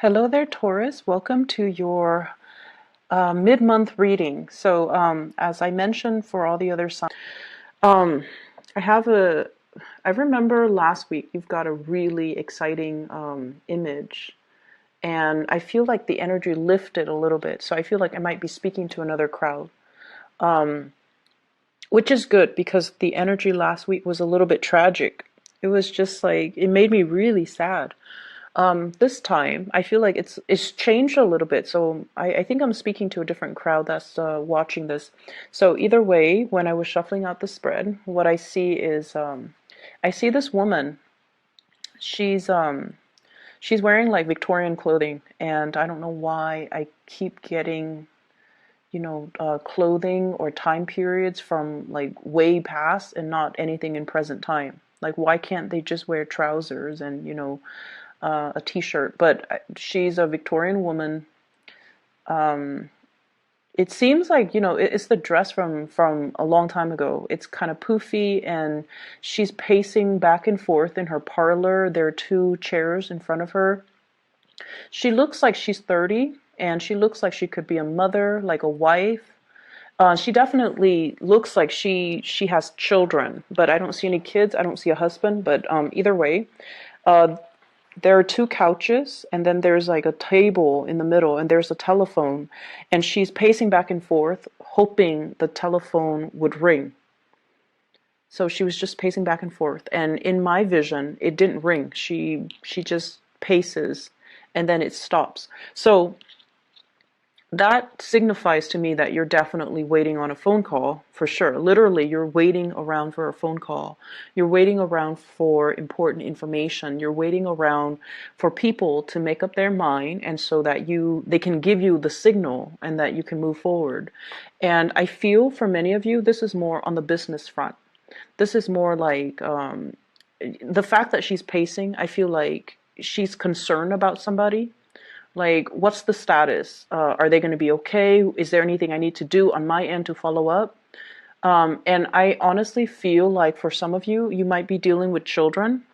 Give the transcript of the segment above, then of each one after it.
Hello there, Taurus. Welcome to your mid-month reading. So, as I mentioned for all the other signs, um, I have a. I remember last week you've got a really exciting image, and I feel like the energy lifted a little bit. So I feel like I might be speaking to another crowd, which is good because the energy last week was a little bit tragic. It was just like it made me really sad. This time, I feel like it's changed a little bit. So I think I'm speaking to a different crowd that's watching this. So either way, when I was shuffling out the spread, what I see is I see this woman. She's um, she's wearing like Victorian clothing, and I don't know why I keep getting clothing or time periods from like way past and not anything in present time. Like, why can't they just wear trousers and a t-shirt? But she's a Victorian woman. Um, it seems like it's the dress from a long time ago. It's kind of poofy, and she's pacing back and forth in her parlor. There are two chairs in front of her. She looks like she's 30, and she looks like she could be a mother, like a wife. She definitely looks like she has children, but I don't see any kids. I don't see a husband. But either way, uh, there are two couches, and then there's like a table in the middle, and there's a telephone, and she's pacing back and forth, hoping the telephone would ring. So she was just pacing back and forth, and in my vision, it didn't ring. She just paces, and then it stops. So that signifies to me that you're definitely waiting on a phone call for sure. Literally, you're waiting around for a phone call. You're waiting around for important information. You're waiting around for people to make up their mind, and so that they can give you the signal and that you can move forward. And I feel for many of you, this is more on the business front. This is more like the fact that she's pacing, I feel like she's concerned about somebody. Like, what's the status? Are they going to be okay? Is there anything I need to do on my end to follow up? And I honestly feel like for some of you, you might be dealing with children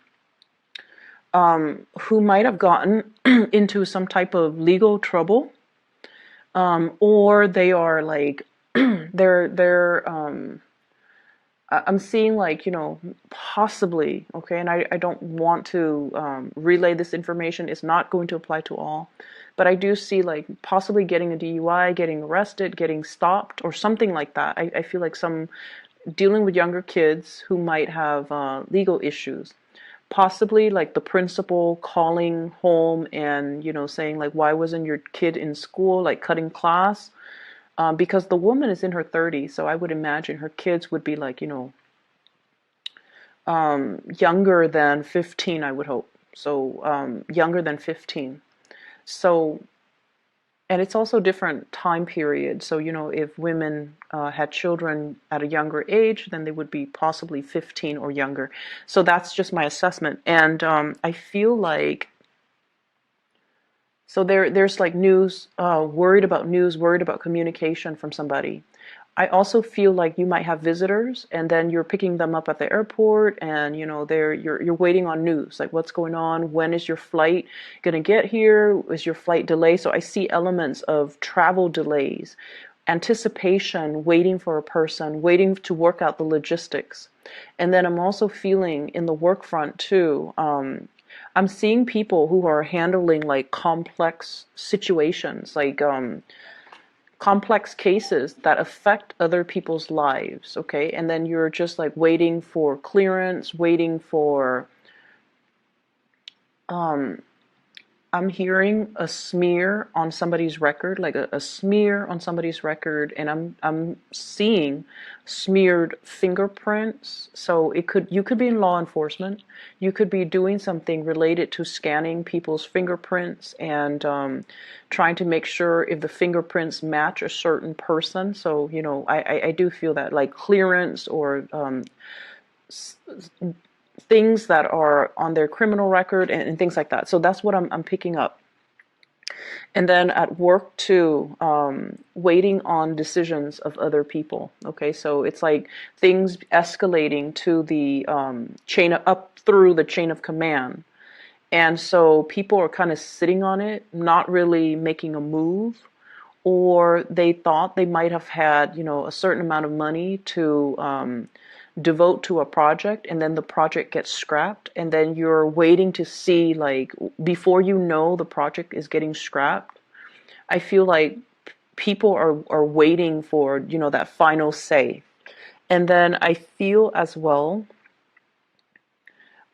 who might have gotten into some type of legal trouble, or they are like they're I'm seeing like, possibly, okay, and I don't want to relay this information. It's not going to apply to all, but I do see like possibly getting a DUI, getting arrested, getting stopped, or something like that. I feel like some dealing with younger kids who might have legal issues. Possibly like the principal calling home and, saying like, why wasn't your kid in school, like cutting class? Because the woman is in her 30s, so I would imagine her kids would be like, younger than 15, I would hope. So younger than 15. So, and it's also different time period. So, if women had children at a younger age, then they would be possibly 15 or younger. So that's just my assessment. And I feel like, so there's like news, worried about communication from somebody. I also feel like you might have visitors, and then you're picking them up at the airport, and you're waiting on news, like what's going on, when is your flight gonna get here, is your flight delayed? So I see elements of travel delays, anticipation, waiting for a person, waiting to work out the logistics. And then I'm also feeling in the work front too. I'm seeing people who are handling like complex situations, like complex cases that affect other people's lives, okay? And then you're just like waiting for clearance, waiting for I'm hearing a smear on somebody's record, like a smear on somebody's record, and I'm seeing smeared fingerprints. So you could be in law enforcement, you could be doing something related to scanning people's fingerprints and trying to make sure if the fingerprints match a certain person. So I do feel that like clearance or things that are on their criminal record and things like that. So that's what I'm picking up. And then at work too, waiting on decisions of other people. Okay, so it's like things escalating to the up through the chain of command. And so people are kind of sitting on it, not really making a move, or they thought they might have had, a certain amount of money to devote to a project, and then the project gets scrapped, and then you're waiting to see, like, before you know the project is getting scrapped. I feel like people are waiting for, that final say. And then I feel as well,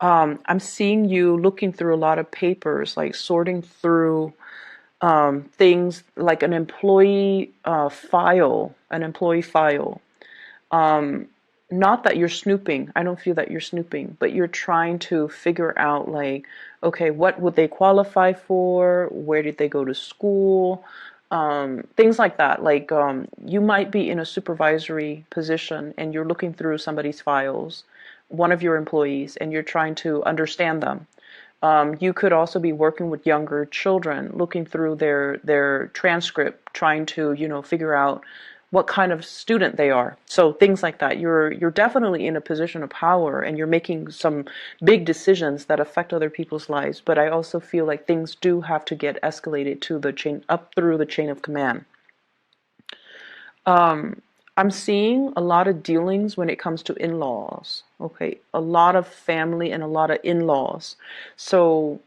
I'm seeing you looking through a lot of papers, like sorting through things like an employee file. Not that you're snooping. I don't feel that you're snooping, but you're trying to figure out, like, okay, what would they qualify for? Where did they go to school? Things like that. Like, you might be in a supervisory position and you're looking through somebody's files, one of your employees, and you're trying to understand them. You could also be working with younger children, looking through their transcript, trying to, figure out what kind of student they are. So things like that. You're definitely in a position of power, and you're making some big decisions that affect other people's lives. But I also feel like things do have to get escalated to the chain, up through the chain of command. I'm seeing a lot of dealings when it comes to in-laws. Okay, a lot of family and a lot of in-laws. So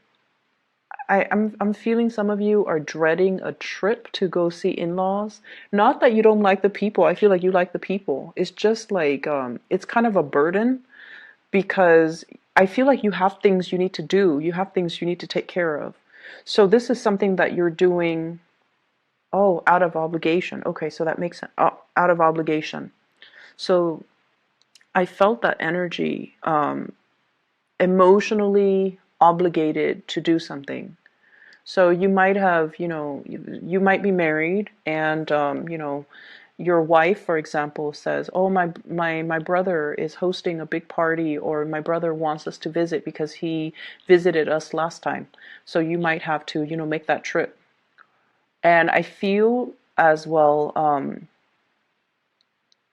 I'm feeling some of you are dreading a trip to go see in-laws. Not that you don't like the people. I feel like you like the people. It's just like it's kind of a burden, because I feel like you have things you need to do. You have things you need to take care of. So this is something that you're doing. Oh, out of obligation. Okay, so that makes sense. Out of obligation. So I felt that energy, emotionally obligated to do something. So you might have, you might be married, and your wife, for example, says, "Oh, my brother is hosting a big party, or my brother wants us to visit because he visited us last time." So you might have to, make that trip. And I feel as well,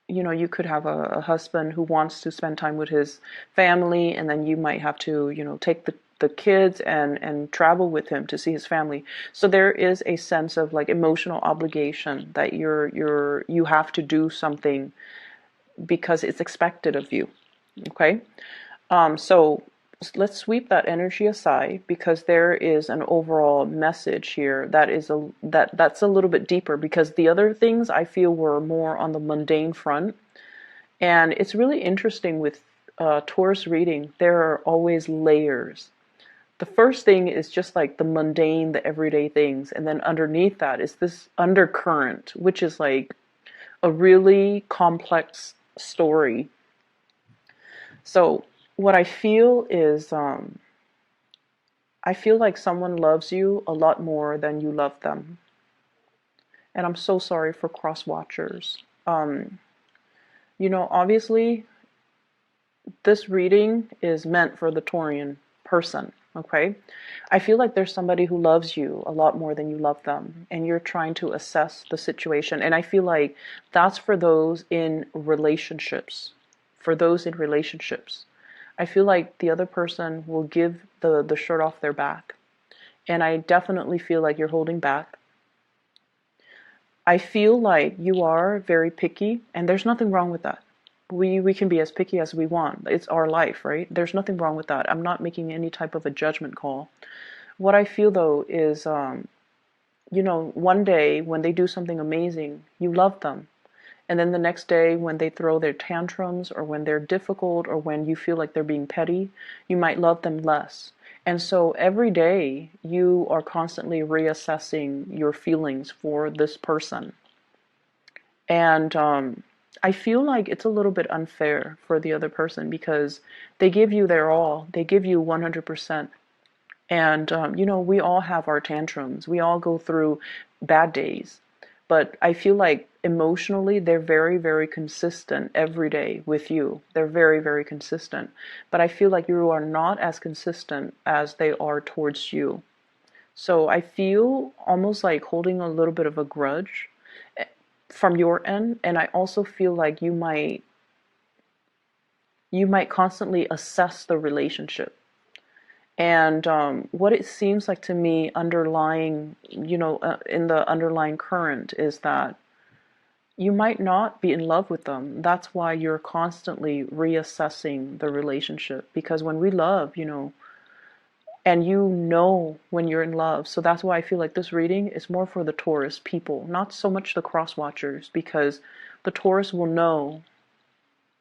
you could have a husband who wants to spend time with his family, and then you might have to, take the kids and travel with him to see his family. So there is a sense of, like, emotional obligation that you have to do something because it's expected of you. Okay? So let's sweep that energy aside, because there is an overall message here that's a little bit deeper, because the other things I feel were more on the mundane front. And it's really interesting with Taurus reading, there are always layers. The first thing is just like the mundane, the everyday things, and then underneath that is this undercurrent, which is like a really complex story. So what I feel is, I feel like someone loves you a lot more than you love them. And I'm so sorry for cross watchers. Obviously, this reading is meant for the Taurian person, okay? I feel like there's somebody who loves you a lot more than you love them, and you're trying to assess the situation. And I feel like that's for those in relationships. For those in relationships. I feel like the other person will give the shirt off their back. And I definitely feel like you're holding back. I feel like you are very picky, and there's nothing wrong with that. We can be as picky as we want. It's our life, right? There's nothing wrong with that. I'm not making any type of a judgment call. What I feel, though, is, one day when they do something amazing, you love them. And then the next day when they throw their tantrums, or when they're difficult, or when you feel like they're being petty, you might love them less. And so every day you are constantly reassessing your feelings for this person. And I feel like it's a little bit unfair for the other person, because they give you their all. They give you 100%. And, we all have our tantrums. We all go through bad days. But I feel like emotionally they're very, very consistent every day with you. They're very, very consistent. But I feel like you are not as consistent as they are towards you. So I feel almost like holding a little bit of a grudge from your end. And I also feel like you might constantly assess the relationship. And what it seems like to me underlying, in the underlying current is that you might not be in love with them. That's why you're constantly reassessing the relationship. Because when we love, and when you're in love. So that's why I feel like this reading is more for the Taurus people, not so much the cross watchers, because the Taurus will know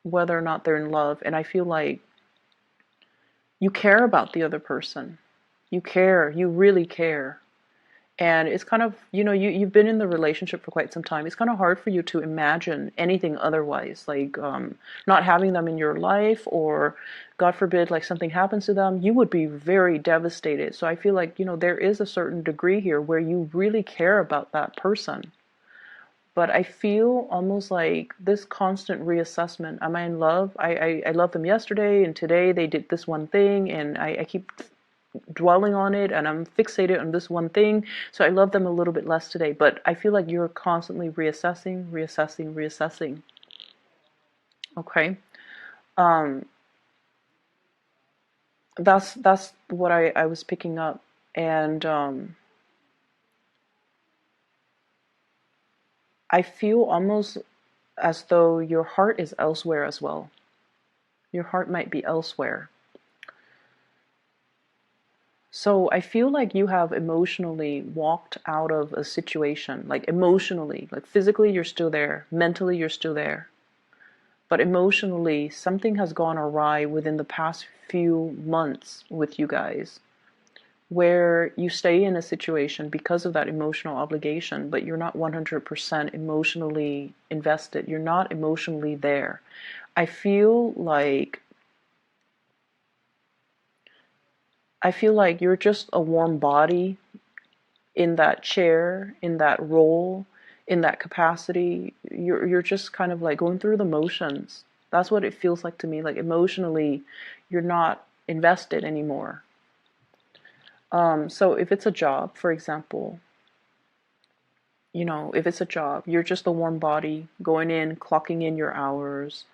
whether or not they're in love. And I feel like you care about the other person. You care, you really care. And it's kind of, you've been in the relationship for quite some time. It's kind of hard for you to imagine anything otherwise, like not having them in your life, or God forbid, like something happens to them, you would be very devastated. So I feel like, there is a certain degree here where you really care about that person. But I feel almost like this constant reassessment. Am I in love? I loved them yesterday, and today they did this one thing, and I keep dwelling on it, and I'm fixated on this one thing, so I love them a little bit less today. But I feel like you're constantly reassessing. Okay. um that's what I was picking up. And I feel almost as though your heart is elsewhere as well. Your heart might be elsewhere. So I feel like you have emotionally walked out of a situation, like emotionally, like physically you're still there, mentally you're still there. But emotionally, something has gone awry within the past few months with you guys, where you stay in a situation because of that emotional obligation, but you're not 100% emotionally invested. You're not emotionally there. I feel like you're just a warm body in that chair, in that role, in that capacity. You're just kind of like going through the motions. That's what it feels like to me. Like emotionally, you're not invested anymore. So if it's a job, for example, if it's a job, you're just a warm body going in, clocking in your hours,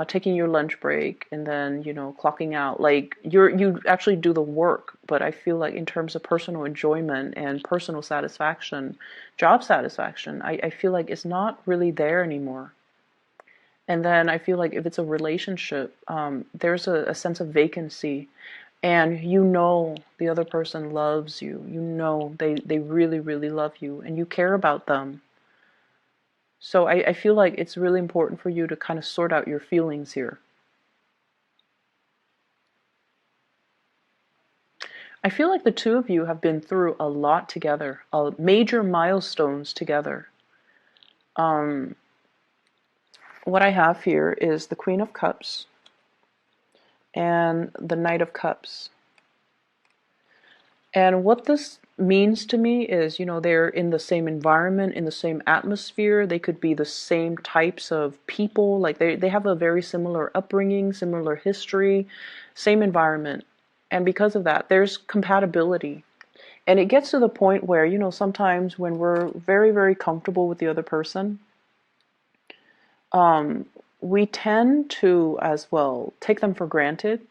taking your lunch break, and then clocking out. Like you actually do the work. But I feel like in terms of personal enjoyment and personal satisfaction, job satisfaction, I feel like it's not really there anymore. And then I feel like if it's a relationship, there's a sense of vacancy, and the other person loves you. They really, really love you, and you care about them. So I feel like it's really important for you to kind of sort out your feelings here. I feel like the two of you have been through a lot together, major milestones together. Um, what I have here is the Queen of Cups and the Knight of Cups. And what this means to me is, they're in the same environment, in the same atmosphere. They could be the same types of people. Like they have a very similar upbringing, similar history, same environment. And because of that, there's compatibility. And it gets to the point where, sometimes when we're very, very comfortable with the other person, um, we tend to, as well, take them for granted.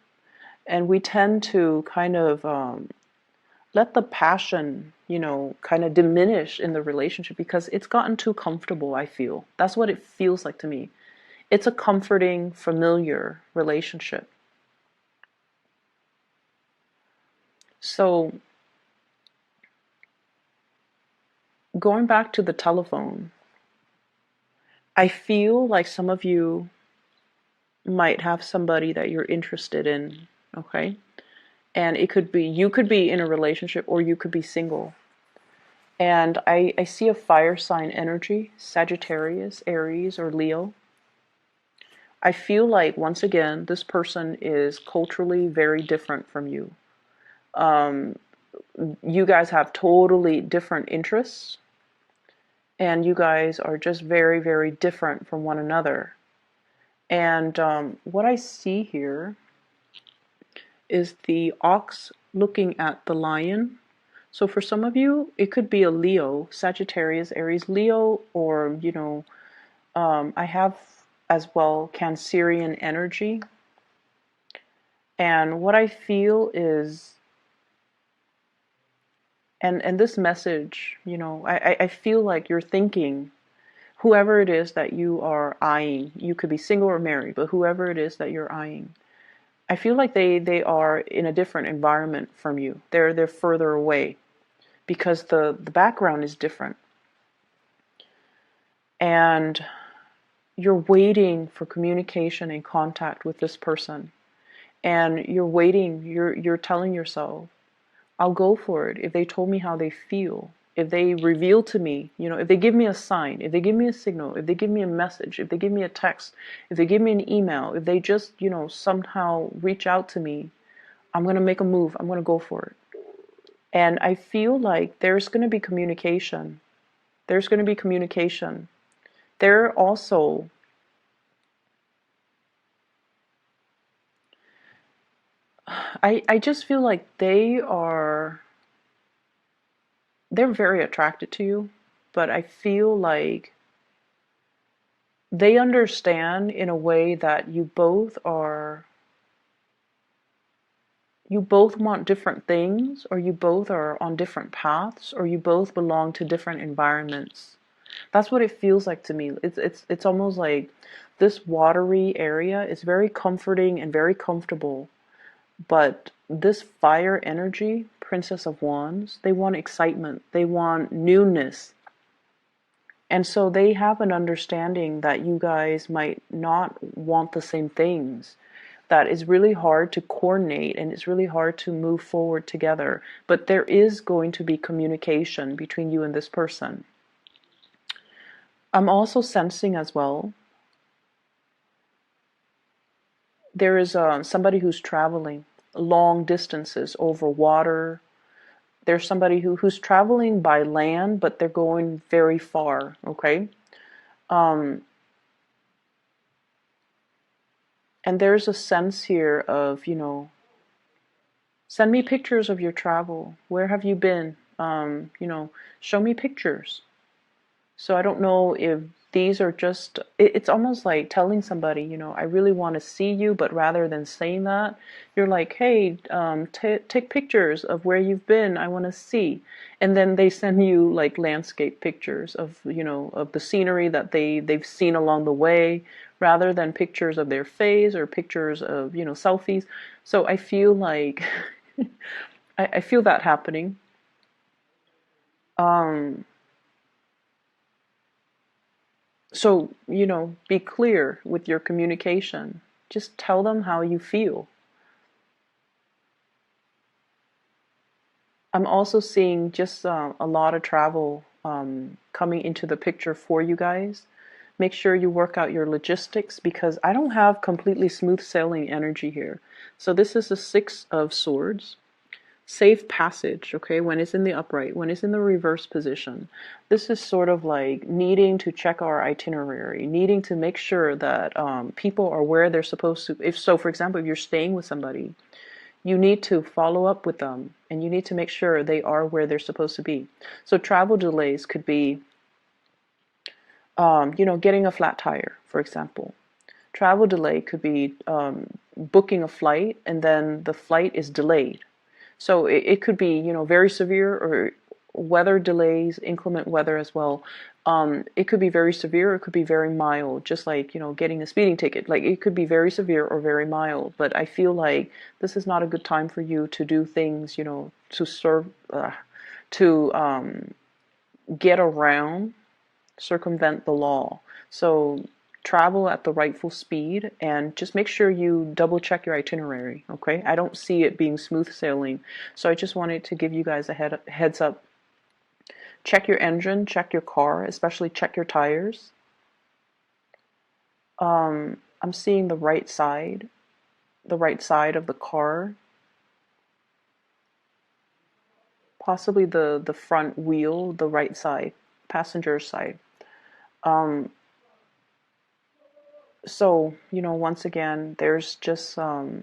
And we tend to kind of let the passion, kind of diminish in the relationship because it's gotten too comfortable, I feel. That's what it feels like to me. It's a comforting, familiar relationship. So, going back to the telephone, I feel like some of you might have somebody that you're interested in, okay? And you could be in a relationship, or you could be single. And I see a fire sign energy, Sagittarius, Aries, or Leo. I feel like, once again, this person is culturally very different from you. Um, you guys have totally different interests, and you guys are just very, very different from one another. And what I see here is the ox looking at the lion. So for some of you, it could be a Leo, Sagittarius, Aries, Leo, or, I have as well Cancerian energy. And what I feel is And this message, I feel like you're thinking, whoever it is that you are eyeing, you could be single or married, but whoever it is that you're eyeing, I feel like they are in a different environment from you. They're further away because the background is different. And you're waiting for communication and contact with this person. And you're telling yourself, I'll go for it if they told me how they feel. If they reveal to me, if they give me a sign, if they give me a signal, if they give me a message, if they give me a text, if they give me an email, if they just, somehow reach out to me, I'm going to make a move. I'm going to go for it. And I feel like there's going to be communication. There's going to be communication. They're also, I just feel like they're very attracted to you, but I feel like they understand in a way that you both want different things, or you both are on different paths, or you both belong to different environments. That's what it feels like to me. It's almost like this watery area is very comforting and very comfortable, but this fire energy, Princess of Wands, they want excitement, they want newness. And so they have an understanding that you guys might not want the same things. That is really hard to coordinate and it's really hard to move forward together. But there is going to be communication between you and this person. I'm also sensing as well, there is somebody who's traveling long distances over water. There's somebody who's traveling by land, but they're going very far, okay? Um, and there's a sense here of, send me pictures of your travel. Where have you been? Show me pictures. So I don't know if these are just, it's almost like telling somebody, I really want to see you, but rather than saying that, you're like, hey, take pictures of where you've been. I want to see. And then they send you like landscape pictures of, of the scenery that they've seen along the way, rather than pictures of their face or pictures of, selfies. So I feel like, I feel that happening. Um, So, be clear with your communication. Just tell them how you feel. I'm also seeing just a lot of travel coming into the picture for you guys. Make sure you work out your logistics because I don't have completely smooth sailing energy here. So this is the Six of Swords. Safe passage, okay, when it's in the upright, when it's in the reverse position. This is sort of like needing to check our itinerary, needing to make sure that people are where they're supposed to. If so, for example, if you're staying with somebody, you need to follow up with them and you need to make sure they are where they're supposed to be. So travel delays could be, getting a flat tire, for example. Travel delay could be booking a flight and then the flight is delayed. So it could be, very severe, or weather delays, inclement weather as well. It could be very severe, it could be very mild, just like, getting a speeding ticket. Like it could be very severe or very mild. But I feel like this is not a good time for you to do things, to serve, to get around, circumvent the law. So travel at the rightful speed and just make sure you double check your itinerary, okay? I don't see it being smooth sailing. So I just wanted to give you guys a heads up. Check your engine, check your car, especially check your tires. I'm seeing the right side of the car, possibly the front wheel, the right side, passenger side. Um, so, once again, there's just I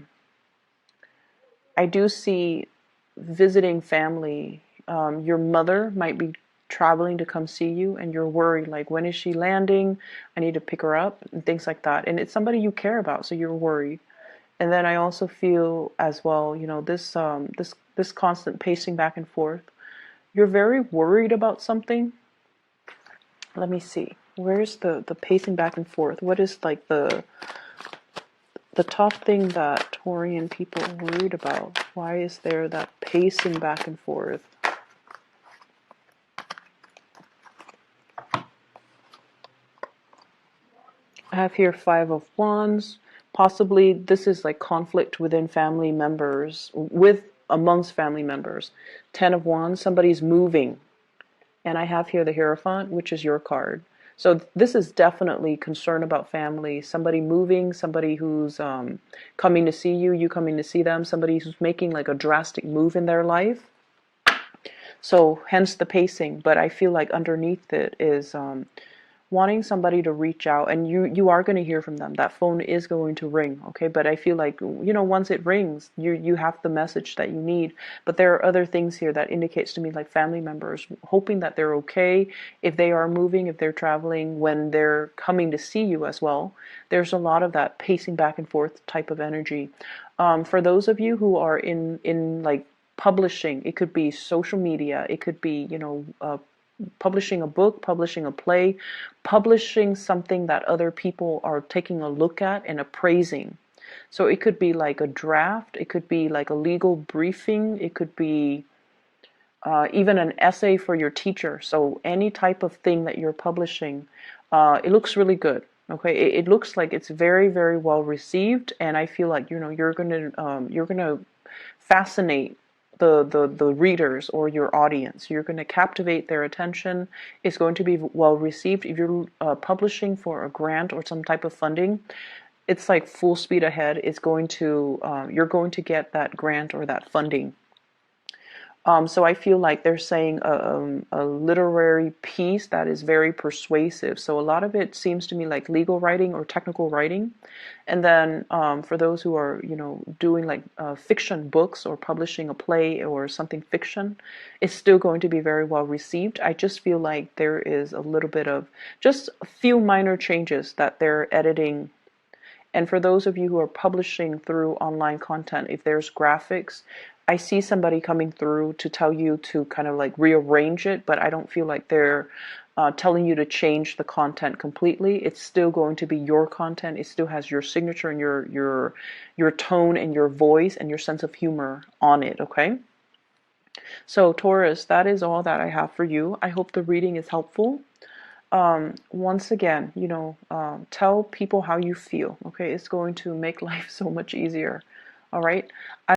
do see visiting family. Your mother might be traveling to come see you, and you're worried, like, when is she landing? I need to pick her up, and things like that. And it's somebody you care about, so you're worried. And then I also feel as well, this constant pacing back and forth. You're very worried about something. Let me see. Where's the pacing back and forth? What is like the top thing that Taurian people are worried about? Why is there that pacing back and forth? I have here Five of Wands. Possibly this is like conflict within family members, amongst family members. Ten of Wands, somebody's moving. And I have here the Hierophant, which is your card. So this is definitely concern about family, somebody moving, somebody who's coming to see you, you coming to see them, somebody who's making like a drastic move in their life. So hence the pacing, but I feel like underneath it is wanting somebody to reach out, and you are going to hear from them. That phone is going to ring, okay? But I feel like, once it rings, you have the message that you need. But there are other things here that indicates to me, like family members hoping that they're okay if they are moving, if they're traveling, when they're coming to see you as well. There's a lot of that pacing back and forth type of energy. For those of you who are in like publishing, it could be social media, it could be publishing a book, publishing a play, publishing something that other people are taking a look at and appraising. So it could be like a draft, it could be like a legal briefing, it could be even an essay for your teacher. So any type of thing that you're publishing, it looks really good. Okay, it looks like it's very, very well received, and I feel like you're gonna fascinate the readers or your audience. You're going to captivate their attention. It's going to be well received. If you're publishing for a grant or some type of funding, it's like full speed ahead. It's going to you're going to get that grant or that funding. So I feel like they're saying a literary piece that is very persuasive. So a lot of it seems to me like legal writing or technical writing. And then for those who are, doing like fiction books or publishing a play or something fiction, it's still going to be very well received. I just feel like there is a little bit of just a few minor changes that they're editing. And for those of you who are publishing through online content, if there's graphics, I see somebody coming through to tell you to kind of like rearrange it, but I don't feel like they're telling you to change the content completely. It's still going to be your content. It still has your signature and your tone and your voice and your sense of humor on it, okay? So Taurus, that is all that I have for you. I hope the reading is helpful. Once again, tell people how you feel, okay? It's going to make life so much easier. All right.